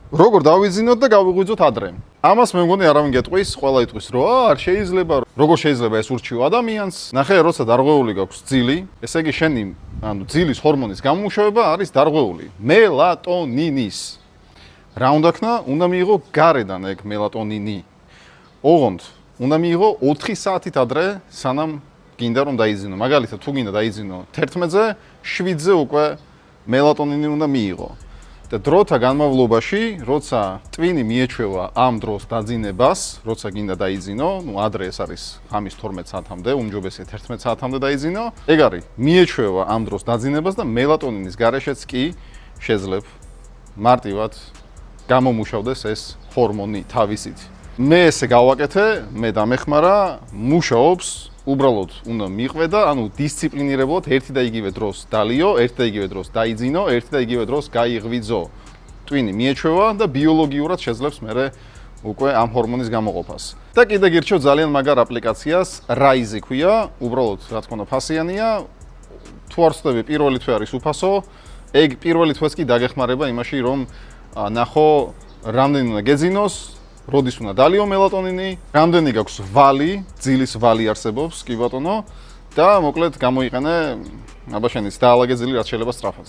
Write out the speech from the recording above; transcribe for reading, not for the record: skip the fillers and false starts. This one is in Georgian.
როგორ დავიძინოთ და გავიღვიძოთ ადრე. ამას მე მგონი არავინ გეტყვის, ყველა იტყვის, რომ არ შეიძლება, როგორ შეიძლება ეს ურჩიო ადამიანს. ნახე, როცა დარღვეული გაქვს ძილი, ესე იგი შენი, ძილის ჰორმონის გამომუშავება არის დარღვეული. მელატონინის. რა უნდა ქნა? უნდა მიიღო გარედან ეგ მელატონინი. ოღონდ უნდა მიიღო 4 საათით ადრე, სანამ გინდა რომ დაიძინო. მაგალითად, თუ გინდა დაიძინო 11-ზე, 7-ზე უკვე მელატონინი უნდა მიიღო. და დროთა განმავლობაში, როცა ტვინი მიეჩვევა ამ დროს დაძინებას, როცა გინდა დაიძინო, ადრე ეს არის ღამის 12 საათამდე, უმჯობესია 11 საათამდე დაიძინო, ეგ არის მიეჩვევა ამ დროს დაძინებას და მელატონინის გარეშეც კი შეძლებ მარტივად გამომუშავდეს ეს ჰორმონი თავისით. მე ესე გავაკეთე, მე დამეხმარა, მუშაობს, უბრალოდ უნდა მიყვე და დისციპლინირებულად ერთი და იგივე დროს დალიო, ერთი და იგივე დროს დაიძინო, ერთი და იგივე დროს გაიღვიძო. ტვინი მიეჩვევა და ბიოლოგიურად შეძლებს მე უკვე ამ ჰორმონის გამოყოფას. და კიდე გირჩევ ძალიან მაგარ აპლიკაციას, Rise ქვია, უბრალოდ რა თქმა უნდა ფასიანია. თუ არ ვცდები, პირველი თვე არის უფასო. ეგ პირველი თვეც კი დაგეხმარება იმაში, რომ ნახო რამდენი უნდა გეძინოს, როდის უნდა დალიო მელატონინი, რამდენი გაქვს ვალი, ძილის ვალი არსებობს, კი ბატონო, და მოკლედ გამოიყენე აბა შენიც დაალაგე ძილი რაც შეიძლება სწრაფად.